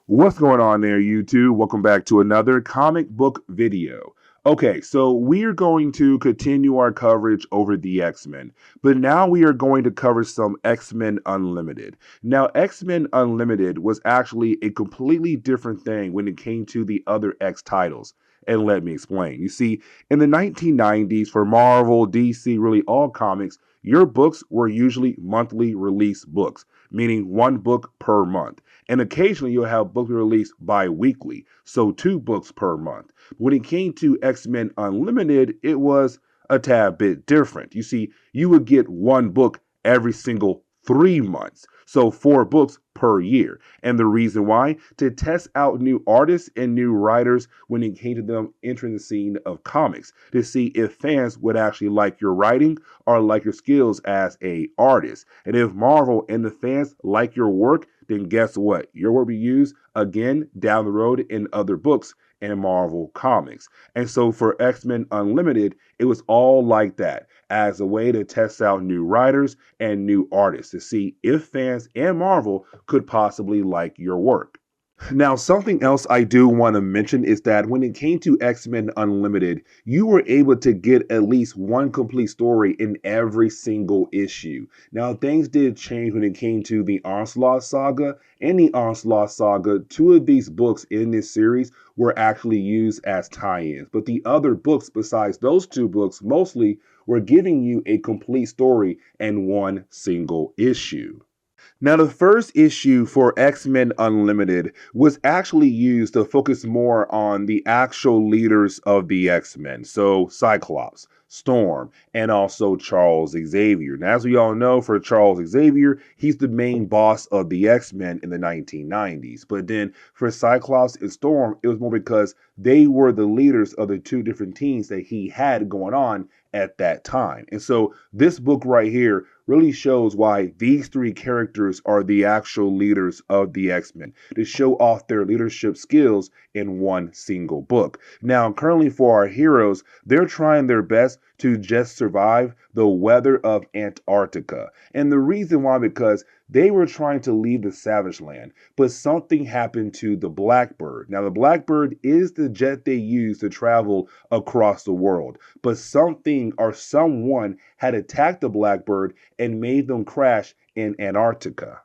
What's going on there, YouTube? Welcome back to another comic book video. Okay, so we are going to continue our coverage over the X-Men, but now we are going to cover some X-Men Unlimited. Now, X-Men Unlimited was actually a completely different thing when it came to the other X titles. And let me explain. You see, in the 1990s, for Marvel, DC, really all comics, your books were usually monthly release books, meaning one book per month. And occasionally you'll have books released bi-weekly, so 2 books per month. When it came to X-Men Unlimited, it was a tad bit different. You see, you would get one book every single 3 months, so 4 books per year. And the reason why? To test out new artists and new writers when it came to them entering the scene of comics, to see if fans would actually like your writing or like your skills as a artist. And if Marvel and the fans like your work, then guess what? Your work will be used again down the road in other books and Marvel comics. And so for X-Men Unlimited, it was all like that, as a way to test out new writers and new artists to see if fans and Marvel could possibly like your work. Now, something else I do want to mention is that when it came to X-Men Unlimited, you were able to get at least one complete story in every single issue. Now, things did change when it came to the Onslaught Saga. In the Onslaught Saga, 2 of these books in this series were actually used as tie-ins, but the other books besides those 2 books mostly were giving you a complete story in one single issue. Now, the first issue for X-Men Unlimited was actually used to focus more on the actual leaders of the X-Men, so Cyclops, Storm, and also Charles Xavier. Now, as we all know, for Charles Xavier, he's the main boss of the X-Men in the 1990s. But then for Cyclops and Storm, it was more because they were the leaders of the 2 different teams that he had going on at that time. And so this book right here really shows why these 3 characters are the actual leaders of the X-Men, to show off their leadership skills in one single book. Now, currently for our heroes, they're trying their best to just survive the weather of Antarctica. And the reason why, because they were trying to leave the Savage Land, but something happened to the Blackbird. Now, the Blackbird is the jet they use to travel across the world, but something or someone had attacked the Blackbird and made them crash in Antarctica.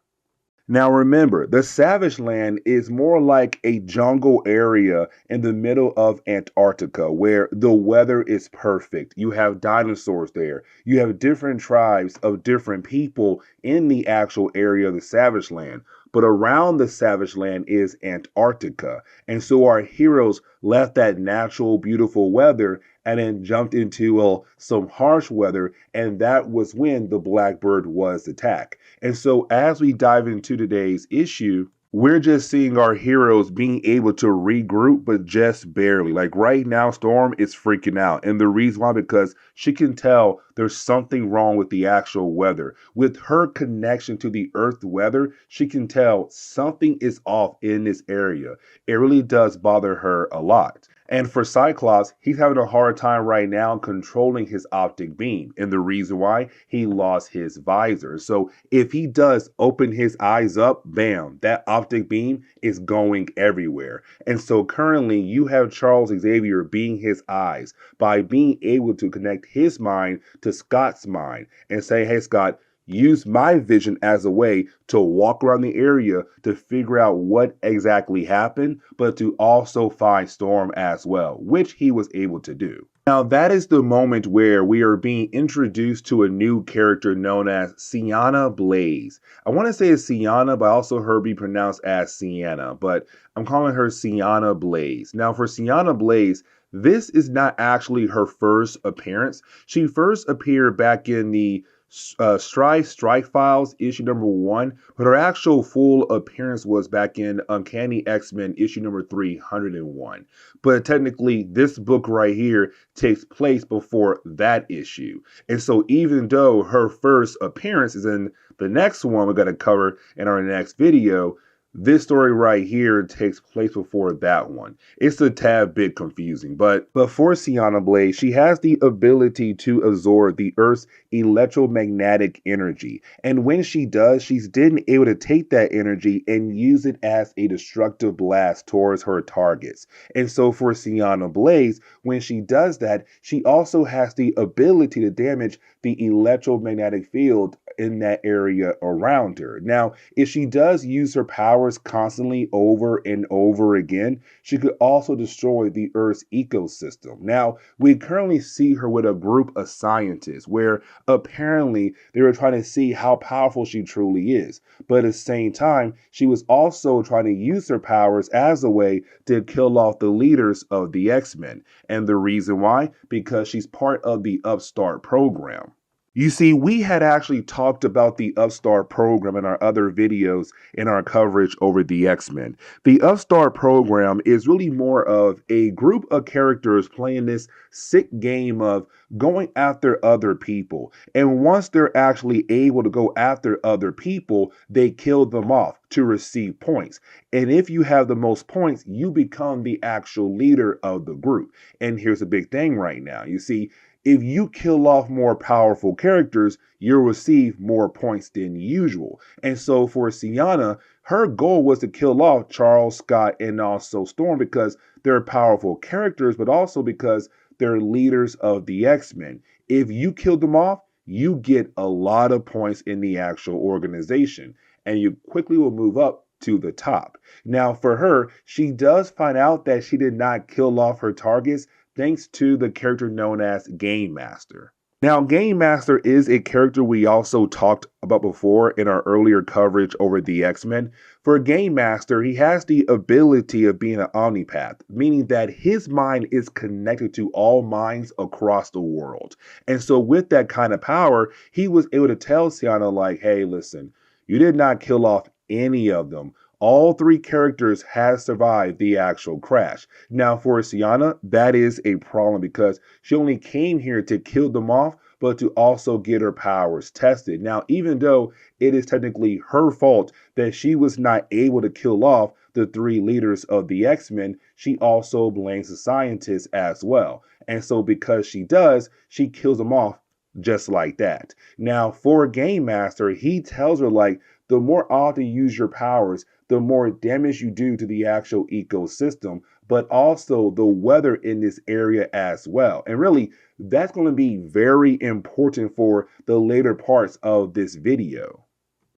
Now remember, the Savage Land is more like a jungle area in the middle of Antarctica where the weather is perfect. You have dinosaurs there. You have different tribes of different people in the actual area of the Savage Land. But around the Savage Land is Antarctica. And so our heroes left that natural, beautiful weather and then jumped into some harsh weather. And that was when the Blackbird was attacked. And so as we dive into today's issue, we're just seeing our heroes being able to regroup, but just barely. Like right now, Storm is freaking out. And the reason why, because she can tell there's something wrong with the actual weather. With her connection to the Earth weather, she can tell something is off in this area. It really does bother her a lot. And for Cyclops, he's having a hard time right now controlling his optic beam. And the reason why, he lost his visor. So if he does open his eyes up, bam, that optic beam is going everywhere. And so currently you have Charles Xavier being his eyes by being able to connect his mind to Scott's mind and say, hey, Scott, use my vision as a way to walk around the area to figure out what exactly happened, but to also find Storm as well, which he was able to do. Now, that is the moment where we are being introduced to a new character known as Siena Blaze. I want to say it's Siena, but I also heard her be pronounced as Sienna, but I'm calling her Siena Blaze. Now, for Siena Blaze, this is not actually her first appearance. She first appeared back in the Strike Files issue number 1, but her actual full appearance was back in Uncanny X-Men issue number 301. But technically, this book right here takes place before that issue. And so even though her first appearance is in the next one we're going to cover in our next video, This story right here takes place before that one. It's a tad bit confusing, but for Siena Blaze, she has the ability to absorb the Earth's electromagnetic energy. And when she does, she's then able to take that energy and use it as a destructive blast towards her targets. And so for Siena Blaze, when she does that, she also has the ability to damage the electromagnetic field in that area around her. Now, if she does use her powers constantly over and over again, she could also destroy the Earth's ecosystem. Now, we currently see her with a group of scientists where apparently they were trying to see how powerful she truly is. But at the same time, she was also trying to use her powers as a way to kill off the leaders of the X-Men. And the reason why? Because she's part of the Upstart program. You see, we had actually talked about the Upstart program in our other videos in our coverage over the X-Men. The Upstart program is really more of a group of characters playing this sick game of going after other people. And once they're actually able to go after other people, they kill them off to receive points. And if you have the most points, you become the actual leader of the group. And here's a big thing right now. You see, if you kill off more powerful characters, you'll receive more points than usual. And so for Siena, her goal was to kill off Charles, Scott, and also Storm because they're powerful characters, but also because they're leaders of the X-Men. If you kill them off, you get a lot of points in the actual organization, and you quickly will move up to the top. Now, for her, she does find out that she did not kill off her targets thanks to the character known as Game Master. Now, Game Master is a character we also talked about before in our earlier coverage over the X-Men. For Game Master, he has the ability of being an omnipath, meaning that his mind is connected to all minds across the world. And so with that kind of power, he was able to tell Siena like, hey, listen, you did not kill off any of them. All three characters have survived the actual crash. Now, for Siena, that is a problem because she only came here to kill them off, but to also get her powers tested. Now, even though it is technically her fault that she was not able to kill off the three leaders of the X-Men, she also blames the scientists as well. And so because she does, she kills them off just like that. Now, for Game Master, he tells her like, the more often you use your powers, the more damage you do to the actual ecosystem, but also the weather in this area as well. And really, that's going to be very important for the later parts of this video.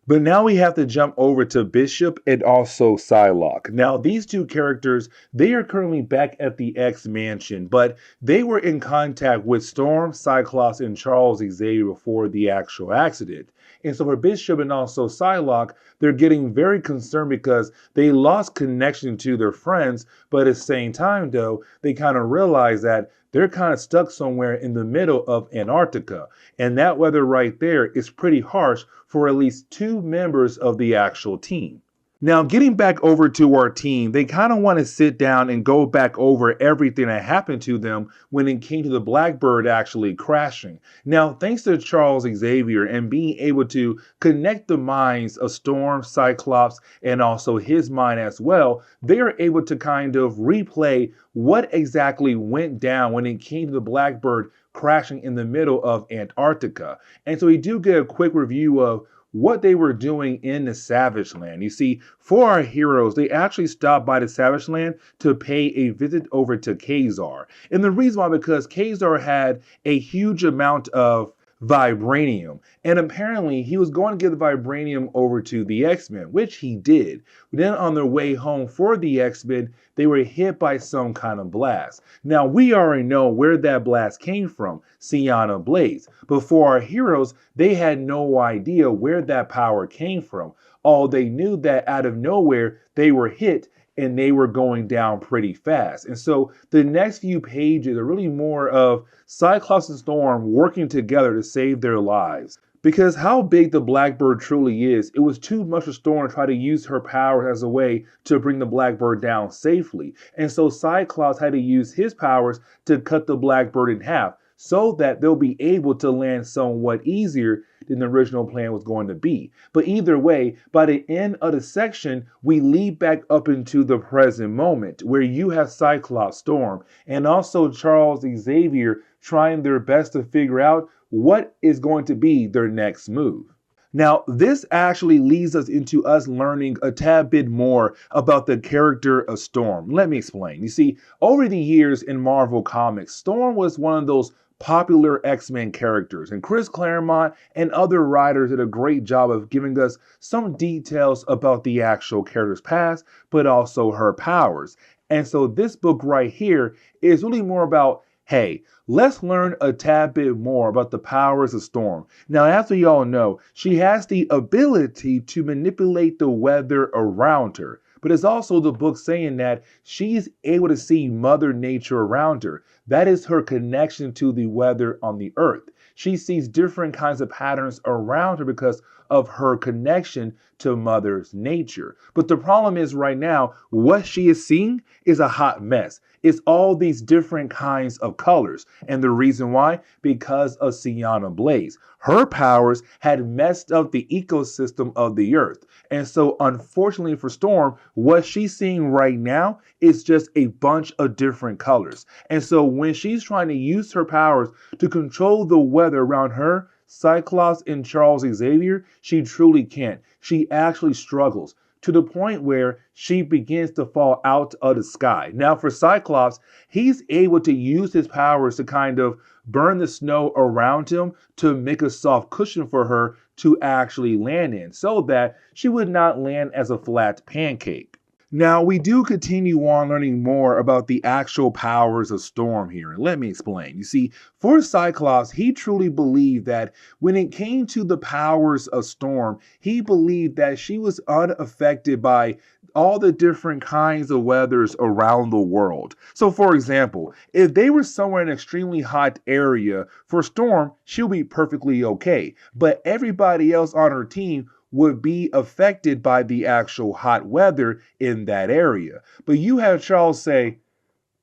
But now we have to jump over to Bishop and also Psylocke. Now, these two characters, they are currently back at the X Mansion, but they were in contact with Storm, Cyclops, and Charles Xavier before the actual accident. And so for Bishop and also Psylocke, they're getting very concerned because they lost connection to their friends, but at the same time, though, they kind of realize that they're kind of stuck somewhere in the middle of Antarctica. And that weather right there is pretty harsh for at least two members of the actual team. Now, getting back over to our team, they kind of want to sit down and go back over everything that happened to them when it came to the Blackbird actually crashing. Now, thanks to Charles Xavier and being able to connect the minds of Storm, Cyclops, and also his mind as well, they are able to kind of replay what exactly went down when it came to the Blackbird crashing in the middle of Antarctica. And so we do get a quick review of what they were doing in the Savage Land. You see, for our heroes, they actually stopped by the Savage Land to pay a visit over to Kazar. And the reason why, because Kazar had a huge amount of vibranium. And apparently he was going to give the vibranium over to the X-Men, which he did. But then on their way home for the X-Men, they were hit by some kind of blast. Now, we already know where that blast came from, Siena Blaze. But for our heroes, they had no idea where that power came from. All they knew that out of nowhere, they were hit and they were going down pretty fast. And so the next few pages are really more of Cyclops and Storm working together to save their lives. Because how big the Blackbird truly is, it was too much for Storm to try to use her powers as a way to bring the Blackbird down safely. And so Cyclops had to use his powers to cut the Blackbird in half. so that they'll be able to land somewhat easier than the original plan was going to be. But either way, by the end of the section, we lead back up into the present moment where you have Cyclops, Storm, and also Charles Xavier trying their best to figure out what is going to be their next move. Now, this actually leads us into us learning a tad bit more about the character of Storm. Let me explain. You see, over the years in Marvel Comics, Storm was one of those popular X-Men characters, and Chris Claremont and other writers did a great job of giving us some details about the actual character's past, but also her powers. And so this book right here is really more about, hey, let's learn a tad bit more about the powers of Storm. Now, as we all know, she has the ability to manipulate the weather around her. But it's also the book saying that she's able to see Mother Nature around her. That is her connection to the weather on the earth. She sees different kinds of patterns around her because of her connection to Mother's nature. But the problem is right now, what she is seeing is a hot mess. It's all these different kinds of colors. And the reason why? Because of Siena Blaze. Her powers had messed up the ecosystem of the earth. And so unfortunately for Storm, what she's seeing right now is just a bunch of different colors. And so when she's trying to use her powers to control the weather around her, Cyclops and Charles Xavier, she truly can't. She actually struggles to the point where she begins to fall out of the sky. Now for Cyclops, he's able to use his powers to kind of burn the snow around him to make a soft cushion for her to actually land in so that she would not land as a flat pancake. Now, we do continue on learning more about the actual powers of Storm here, and let me explain. You see, for Cyclops, he truly believed that when it came to the powers of Storm, he believed that she was unaffected by all the different kinds of weathers around the world. So, for example, if they were somewhere in an extremely hot area, for Storm, she'll be perfectly okay, but everybody else on her team would be affected by the actual hot weather in that area. But you have Charles say,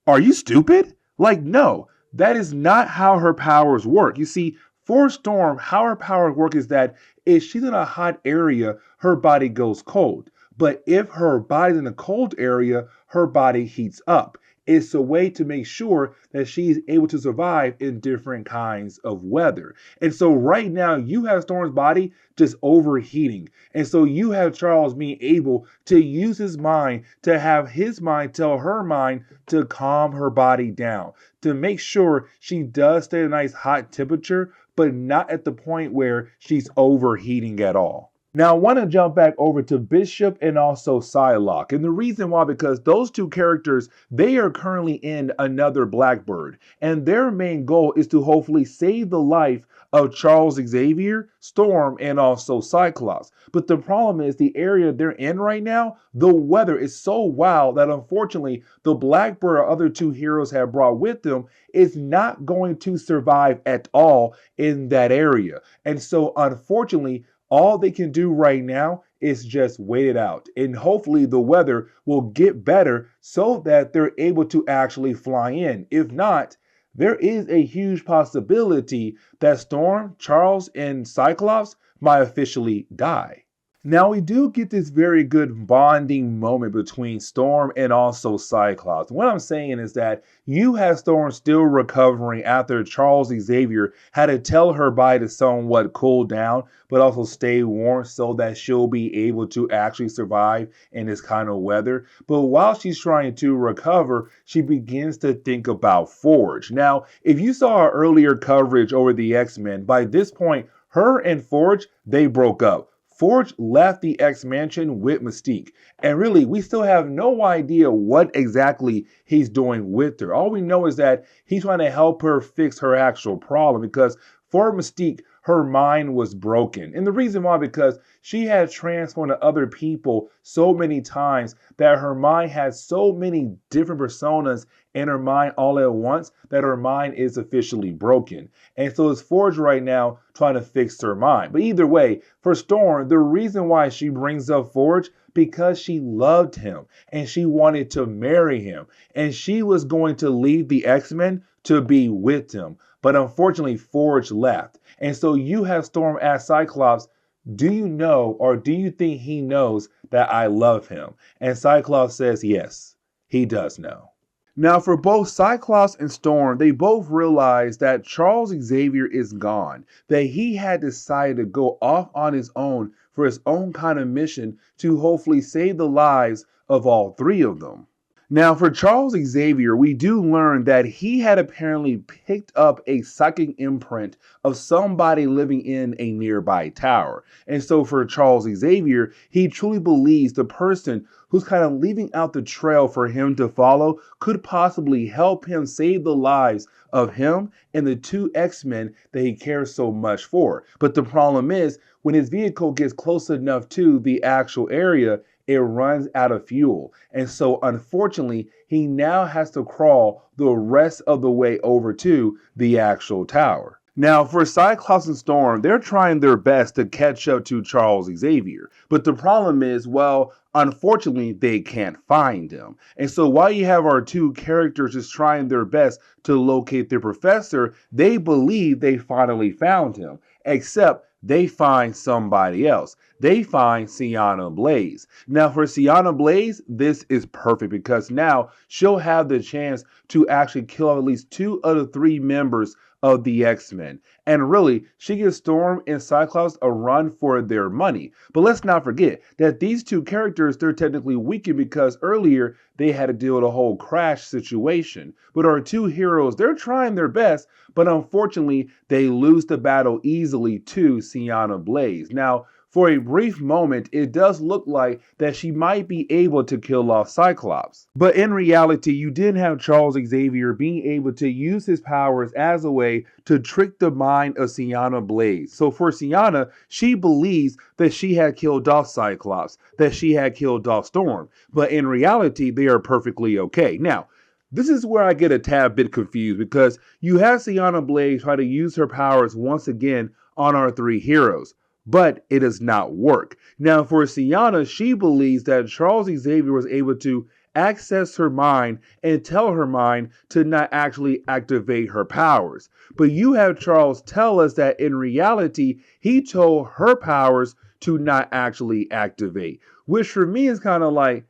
"Are you stupid?" Like, no, that is not how her powers work. You see, for Storm, how her powers work is that if she's in a hot area, her body goes cold. But if her body's in a cold area, her body heats up. It's a way to make sure that she's able to survive in different kinds of weather. And so right now you have Storm's body just overheating. And so you have Charles being able to use his mind to have his mind tell her mind to calm her body down, to make sure she does stay at a nice hot temperature, but not at the point where she's overheating at all. Now, I want to jump back over to Bishop and also Psylocke. And the reason why, because those two characters, they are currently in another Blackbird. And their main goal is to hopefully save the life of Charles Xavier, Storm, and also Cyclops. But the problem is the area they're in right now, the weather is so wild that unfortunately, the Blackbird or other two heroes have brought with them is not going to survive at all in that area. And so unfortunately, all they can do right now is just wait it out. And hopefully the weather will get better so that they're able to actually fly in. If not, there is a huge possibility that Storm, Charles, and Cyclops might officially die. Now we do get this very good bonding moment between Storm and also Cyclops. What I'm saying is that you have Storm still recovering after Charles Xavier had to tell her body to somewhat cool down, but also stay warm so that she'll be able to actually survive in this kind of weather. But while she's trying to recover, she begins to think about Forge. Now, if you saw our earlier coverage over the X-Men, by this point, her and Forge, they broke up. Forge left the X-Mansion with Mystique. And really, we still have no idea what exactly he's doing with her. All we know is that he's trying to help her fix her actual problem because for Mystique, her mind was broken. And the reason why, because she had transformed to other people so many times that her mind has so many different personas in her mind all at once that her mind is officially broken. And so it's Forge right now trying to fix her mind. But either way, for Storm, the reason why she brings up Forge because she loved him and she wanted to marry him. And she was going to leave the X-Men to be with him. But unfortunately, Forge left. And so you have Storm ask Cyclops, do you know or do you think he knows that I love him? And Cyclops says, yes, he does know. Now, for both Cyclops and Storm, they both realize that Charles Xavier is gone, that he had decided to go off on his own for his own kind of mission to hopefully save the lives of all three of them. Now, for Charles Xavier, we do learn that he had apparently picked up a psychic imprint of somebody living in a nearby tower. And so for Charles Xavier, he truly believes the person who's kind of leaving out the trail for him to follow could possibly help him save the lives of him and the two X-Men that he cares so much for. But the problem is, when his vehicle gets close enough to the actual area, it runs out of fuel. And so unfortunately, he now has to crawl the rest of the way over to the actual tower. Now, for Cyclops and Storm, they're trying their best to catch up to Charles Xavier. But the problem is, well, unfortunately, they can't find him. And so while you have our two characters just trying their best to locate their professor, they believe they finally found him. Except they find somebody else. They find Siena Blaze. Now, for Siena Blaze, this is perfect because now she'll have the chance to actually kill at least 2 of the 3 members of the X-Men. And really, she gives Storm and Cyclops a run for their money. But let's not forget that these two characters, they're technically weakened because earlier they had to deal with a whole crash situation. But our two heroes, they're trying their best, but unfortunately, they lose the battle easily to Siena Blaze. Now, for a brief moment, it does look like that she might be able to kill off Cyclops. But in reality, you did have Charles Xavier being able to use his powers as a way to trick the mind of Siena Blaze. So for Siena, she believes that she had killed off Cyclops, that she had killed off Storm. But in reality, they are perfectly okay. Now, this is where I get a tad bit confused because you have Siena Blaze try to use her powers once again on our 3 heroes. But it does not work. Now, for Siena, she believes that Charles Xavier was able to access her mind and tell her mind to not actually activate her powers. But you have Charles tell us that in reality, he told her powers to not actually activate, which for me is kind of like,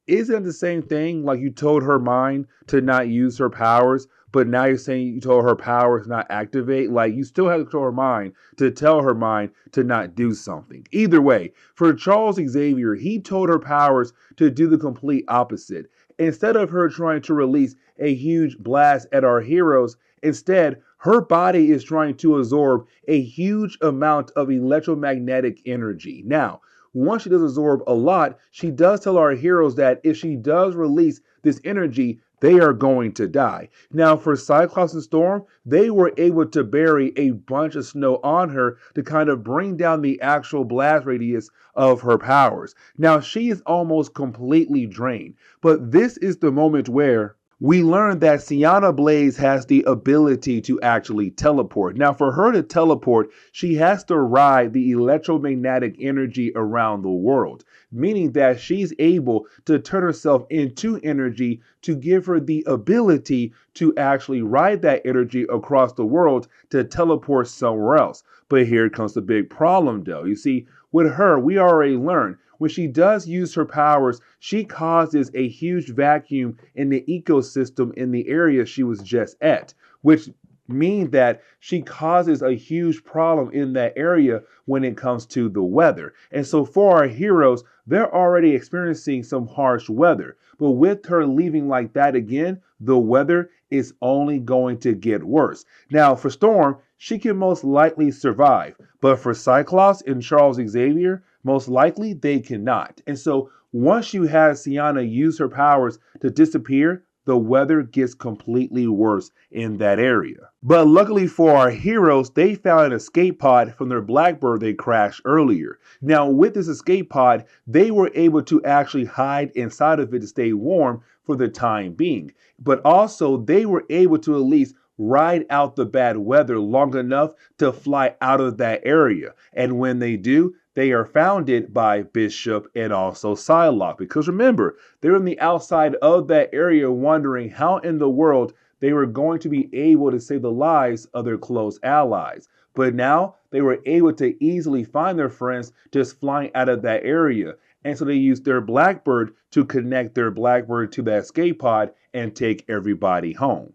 isn't it the same thing? Like you told her mind to not use her powers, but now you're saying you told her powers not activate. Like you still have to tell her mind to tell her mind to not do something. Either way, for Charles Xavier, he told her powers to do the complete opposite. Instead of her trying to release a huge blast at our heroes, instead, her body is trying to absorb a huge amount of electromagnetic energy. Now, once she does absorb a lot, she does tell our heroes that if she does release this energy, they are going to die. Now, for Cyclops and Storm, they were able to bury a bunch of snow on her to kind of bring down the actual blast radius of her powers. Now, she is almost completely drained, but this is the moment where we learn that Siena Blaze has the ability to actually teleport. Now, for her to teleport, she has to ride the electromagnetic energy around the world, meaning that she's able to turn herself into energy to give her the ability to actually ride that energy across the world to teleport somewhere else. But here comes the big problem, though. You see, with her, we already learned when she does use her powers, she causes a huge vacuum in the ecosystem in the area she was just at, which means that she causes a huge problem in that area when it comes to the weather. And so for our heroes, they're already experiencing some harsh weather. But with her leaving like that again, the weather is only going to get worse. Now, for Storm, she can most likely survive. But for Cyclops and Charles Xavier, most likely they cannot. And so once you have Siena use her powers to disappear, the weather gets completely worse in that area. But luckily for our heroes, they found an escape pod from their Blackbird they crashed earlier. Now with this escape pod, they were able to actually hide inside of it to stay warm for the time being. But also they were able to at least ride out the bad weather long enough to fly out of that area. And when they do, they are founded by Bishop and also Psylocke. Because remember, they're on the outside of that area wondering how in the world they were going to be able to save the lives of their close allies. But now they were able to easily find their friends just flying out of that area. And so they used their Blackbird to connect their Blackbird to that escape pod and take everybody home.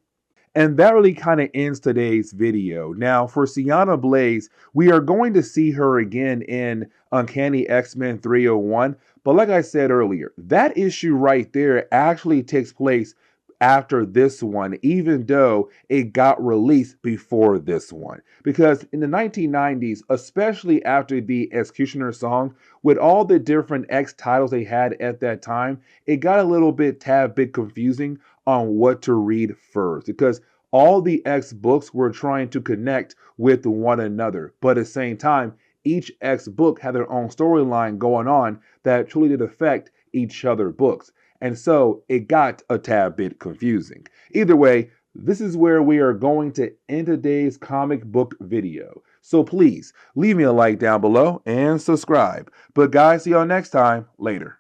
And that really kind of ends today's video. Now, for Siena Blaze, we are going to see her again in Uncanny X-Men 301. But like I said earlier, that issue right there actually takes place after this one, even though it got released before this one. Because in the 1990s, especially after the Executioner song, with all the different X titles they had at that time, it got a little bit tad bit confusing on what to read first, because all the X books were trying to connect with one another, but at the same time, each X book had their own storyline going on that truly did affect each other books. And so it got a tad bit confusing. Either way, this is where we are going to end today's comic book video. So please leave me a like down below and subscribe. But guys, see y'all next time. Later.